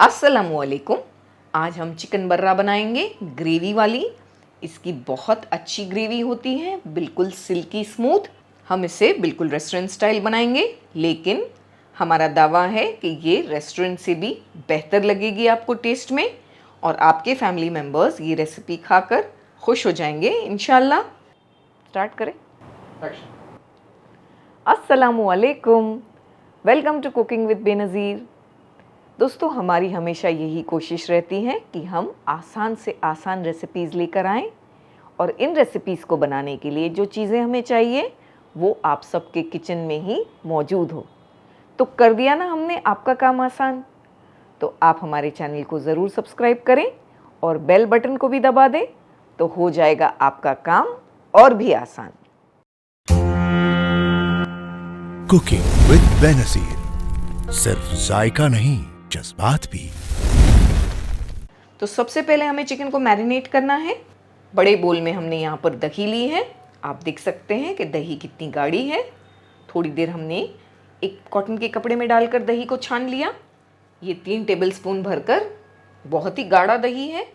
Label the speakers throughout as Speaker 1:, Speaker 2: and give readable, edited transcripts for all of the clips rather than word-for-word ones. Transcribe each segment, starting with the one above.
Speaker 1: अस्सलामुअलैकुम। आज हम चिकन बर्रा बनाएंगे, ग्रेवी वाली। इसकी बहुत अच्छी ग्रेवी होती है, बिल्कुल सिल्की स्मूथ। हम इसे बिल्कुल रेस्टोरेंट स्टाइल बनाएंगे, लेकिन हमारा दावा है कि ये रेस्टोरेंट से भी बेहतर लगेगी आपको टेस्ट में, और आपके फैमिली मेम्बर्स ये रेसिपी खाकर खुश हो जाएंगे इंशाल्लाह। स्टार्ट करें। अस्सलामुअलैकुम, welcome to cooking with Benazir. दोस्तों, हमारी हमेशा यही कोशिश रहती है कि हम आसान से आसान रेसिपीज़ लेकर आएँ, और इन रेसिपीज़ को बनाने के लिए जो चीज़ें हमें चाहिए वो आप सबके किचन में ही मौजूद हो। तो कर दिया ना हमने आपका काम आसान। तो आप हमारे चैनल को ज़रूर सब्सक्राइब करें और बेल बटन को भी दबा दें, तो हो जाएगा आपका काम और भी आसान।
Speaker 2: कुकिंग विद बेनज़ीर, सिर्फ जायका नहीं, जज्बात भी।
Speaker 1: तो सबसे पहले हमें चिकन को मैरिनेट करना है। बड़े बोल में हमने यहाँ पर दही ली है। आप देख सकते हैं कि दही कितनी गाढ़ी है। थोड़ी देर हमने एक कॉटन के कपड़े में डालकर दही को छान लिया। ये 3 टेबलस्पून भरकर बहुत ही गाढ़ा दही है।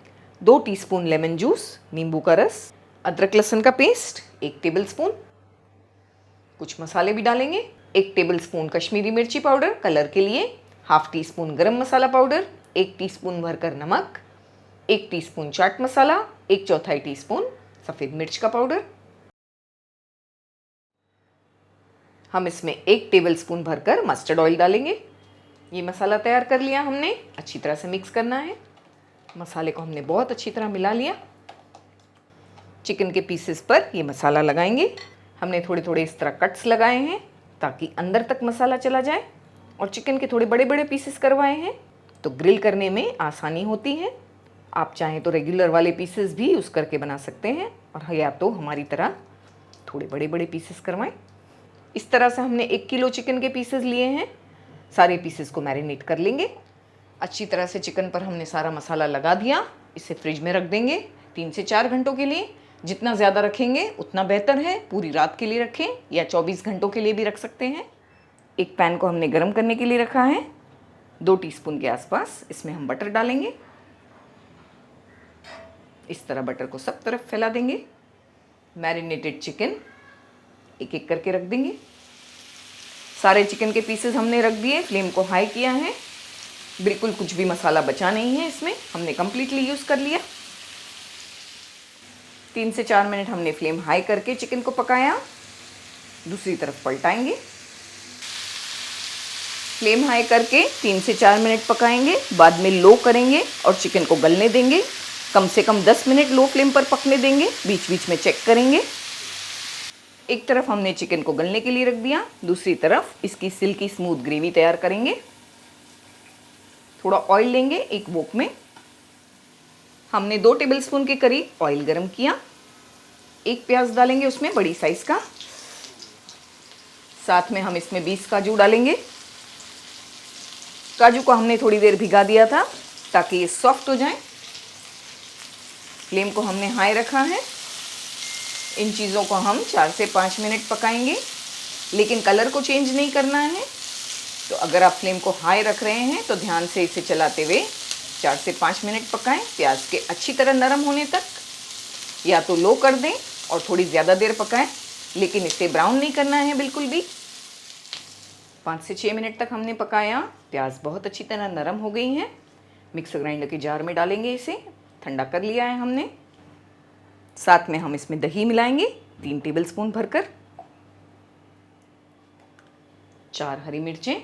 Speaker 1: 2 टीस्पून लेमन जूस, नींबू का रस, अदरक लहसुन का पेस्ट 1 टेबलस्पून। कुछ मसाले भी डालेंगे। 1 टेबलस्पून कश्मीरी मिर्ची पाउडर कलर के लिए, ½ टीस्पून गरम मसाला पाउडर, 1 टीस्पून भरकर नमक, 1 टीस्पून चाट मसाला, 1/4 टीस्पून सफ़ेद मिर्च का पाउडर। हम इसमें 1 टेबलस्पून भरकर मस्टर्ड ऑयल डालेंगे। ये मसाला तैयार कर लिया हमने। अच्छी तरह से मिक्स करना है। मसाले को हमने बहुत अच्छी तरह मिला लिया। चिकन के पीसेस पर ये मसाला लगाएंगे। हमने थोड़े थोड़े इस तरह कट्स लगाए हैं ताकि अंदर तक मसाला चला जाए, और चिकन के थोड़े बड़े बड़े पीसेस करवाए हैं तो ग्रिल करने में आसानी होती है। आप चाहें तो रेगुलर वाले पीसेस भी यूज़ करके बना सकते हैं, और या तो हमारी तरह थोड़े बड़े बड़े पीसेस करवाएं। इस तरह से हमने 1 किलो चिकन के पीसेस लिए हैं। सारे पीसेस को मैरिनेट कर लेंगे। अच्छी तरह से चिकन पर हमने सारा मसाला लगा दिया। इसे फ्रिज में रख देंगे 3 से 4 घंटों के लिए। जितना ज़्यादा रखेंगे उतना बेहतर है। पूरी रात के लिए रखें या 24 घंटों के लिए भी रख सकते हैं। एक पैन को हमने गरम करने के लिए रखा है। 2 टीस्पून के आसपास इसमें हम बटर डालेंगे। इस तरह बटर को सब तरफ फैला देंगे। मैरिनेटेड चिकन एक एक करके रख देंगे। सारे चिकन के पीसेस हमने रख दिए। फ्लेम को हाई किया है। बिल्कुल कुछ भी मसाला बचा नहीं है इसमें, हमने कम्प्लीटली यूज़ कर लिया। 3 से 4 मिनट हमने फ्लेम हाई करके चिकन को पकाया। दूसरी तरफ पलटाएंगे। फ्लेम हाई करके 3 से 4 मिनट पकाएंगे, बाद में लो करेंगे और चिकन को गलने देंगे। कम से कम 10 मिनट लो फ्लेम पर पकने देंगे। बीच बीच में चेक करेंगे। एक तरफ हमने चिकन को गलने के लिए रख दिया, दूसरी तरफ इसकी सिल्की स्मूथ ग्रेवी तैयार करेंगे। थोड़ा ऑयल लेंगे एक वोक में। हमने 2 टेबलस्पून के करीब ऑयल गरम किया। 1 प्याज डालेंगे उसमें, बड़ी साइज़ का। साथ में हम इसमें 20 काजू डालेंगे। काजू को हमने थोड़ी देर भिगा दिया था ताकि ये सॉफ्ट हो जाए। फ्लेम को हमने हाई रखा है। इन चीज़ों को हम 4 से 5 मिनट पकाएंगे, लेकिन कलर को चेंज नहीं करना है। तो अगर आप फ्लेम को हाई रख रहे हैं तो ध्यान से इसे चलाते हुए 4 से 5 मिनट पकाएं, प्याज के अच्छी तरह नरम होने तक। या तो लो कर दें और थोड़ी ज़्यादा देर पकाएं, लेकिन इसे ब्राउन नहीं करना है बिल्कुल भी। 5 से 6 मिनट तक हमने पकाया। प्याज बहुत अच्छी तरह नरम हो गई हैं। मिक्सर ग्राइंडर के जार में डालेंगे। इसे ठंडा कर लिया है हमने। साथ में हम इसमें दही मिलाएंगे 3 टेबलस्पून भरकर। 4 हरी मिर्चें,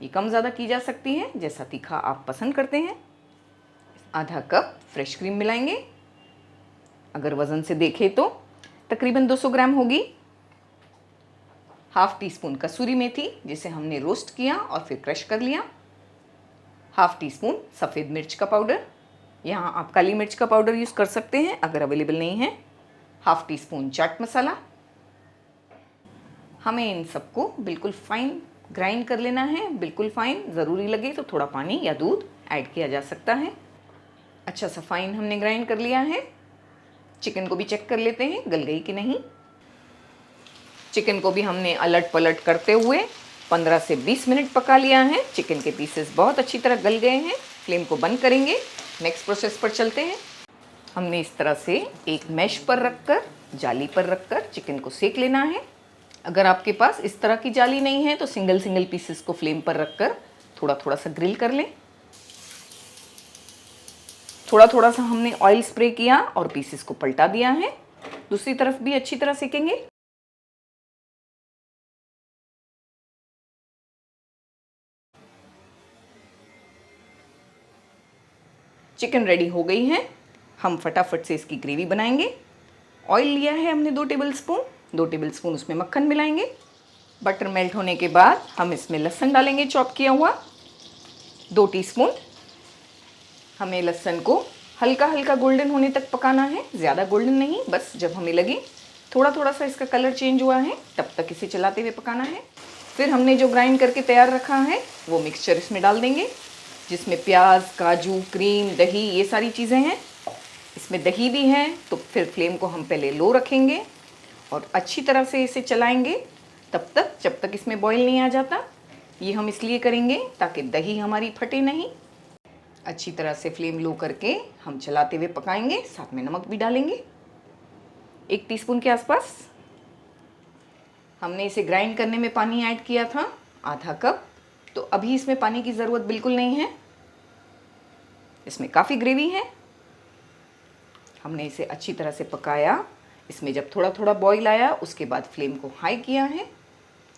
Speaker 1: ये कम ज़्यादा की जा सकती हैं जैसा तीखा आप पसंद करते हैं। आधा कप फ्रेश क्रीम मिलाएंगे। अगर वज़न से देखें तो तकरीबन 200 ग्राम होगी। ½ टीस्पून कसूरी मेथी, जिसे हमने रोस्ट किया और फिर क्रश कर लिया। ½ टीस्पून सफ़ेद मिर्च का पाउडर, यहाँ आप काली मिर्च का पाउडर यूज़ कर सकते हैं अगर अवेलेबल नहीं है। ½ टीस्पून चाट मसाला। हमें इन सबको बिल्कुल फाइन ग्राइंड कर लेना है, बिल्कुल फाइन। ज़रूरी लगे तो थोड़ा पानी या दूध ऐड किया जा सकता है। अच्छा सा फाइन हमने ग्राइंड कर लिया है। चिकन को भी चेक कर लेते हैं गल गई कि नहीं। चिकन को भी हमने अलट पलट करते हुए 15 से 20 मिनट पका लिया है। चिकन के पीसेस बहुत अच्छी तरह गल गए हैं। फ्लेम को बंद करेंगे। नेक्स्ट प्रोसेस पर चलते हैं। हमने इस तरह से एक मैश पर रखकर, जाली पर रखकर चिकन को सेक लेना है। अगर आपके पास इस तरह की जाली नहीं है तो सिंगल सिंगल पीसेस को फ्लेम पर रखकर थोड़ा थोड़ा सा ग्रिल कर लें। थोड़ा थोड़ा सा हमने ऑयल स्प्रे किया और पीसेस को पलटा दिया है। दूसरी तरफ भी अच्छी तरह सेकेंगे। चिकन रेडी हो गई है। हम फटाफट से इसकी ग्रेवी बनाएंगे। ऑयल लिया है हमने 2 टेबलस्पून उसमें मक्खन मिलाएंगे। बटर मेल्ट होने के बाद हम इसमें लहसुन डालेंगे चॉप किया हुआ 2 टीस्पून। हमें लहसुन को हल्का हल्का गोल्डन होने तक पकाना है, ज़्यादा गोल्डन नहीं, बस जब हमें लगे थोड़ा थोड़ा सा इसका कलर चेंज हुआ है तब तक इसे चलाते हुए पकाना है। फिर हमने जो ग्राइंड करके तैयार रखा है वो मिक्सचर इसमें डाल देंगे, जिसमें प्याज, काजू, क्रीम, दही, ये सारी चीज़ें हैं। इसमें दही भी है तो फिर फ्लेम को हम पहले लो रखेंगे और अच्छी तरह से इसे चलाएंगे तब तक जब तक इसमें बॉईल नहीं आ जाता। ये हम इसलिए करेंगे ताकि दही हमारी फटे नहीं। अच्छी तरह से फ्लेम लो करके हम चलाते हुए पकाएंगे। साथ में नमक भी डालेंगे 1 टीस्पून के आसपास। हमने इसे ग्राइंड करने में पानी ऐड किया था आधा कप, तो अभी इसमें पानी की ज़रूरत बिल्कुल नहीं है। इसमें काफ़ी ग्रेवी है। हमने इसे अच्छी तरह से पकाया। इसमें जब थोड़ा थोड़ा बॉईल आया उसके बाद फ्लेम को हाई किया है।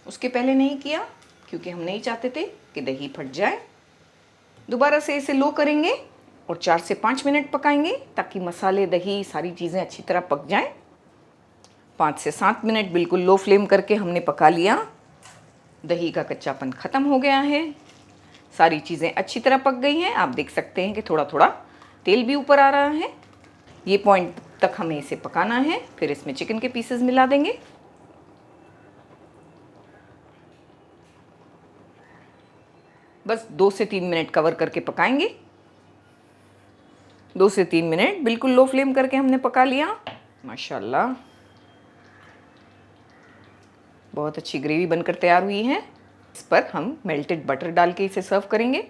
Speaker 1: उसके पहले नहीं किया क्योंकि हम नहीं चाहते थे कि दही फट जाए। दोबारा से इसे लो करेंगे और 4 से 5 मिनट पकाएंगे ताकि मसाले, दही, सारी चीज़ें अच्छी तरह पक जाएं। 5 से 7 मिनट बिल्कुल लो फ्लेम करके हमने पका लिया। दही का कच्चापन ख़त्म हो गया है। सारी चीज़ें अच्छी तरह पक गई हैं। आप देख सकते हैं कि थोड़ा थोड़ा तेल भी ऊपर आ रहा है। ये पॉइंट तक हमें इसे पकाना है। फिर इसमें चिकन के पीसेस मिला देंगे। बस 2 से 3 मिनट कवर करके पकाएंगे। 2 से 3 मिनट बिल्कुल लो फ्लेम करके हमने पका लिया। माशाल्लाह, बहुत अच्छी ग्रेवी बनकर तैयार हुई है। इस पर हम मेल्टेड बटर डाल के इसे सर्व करेंगे।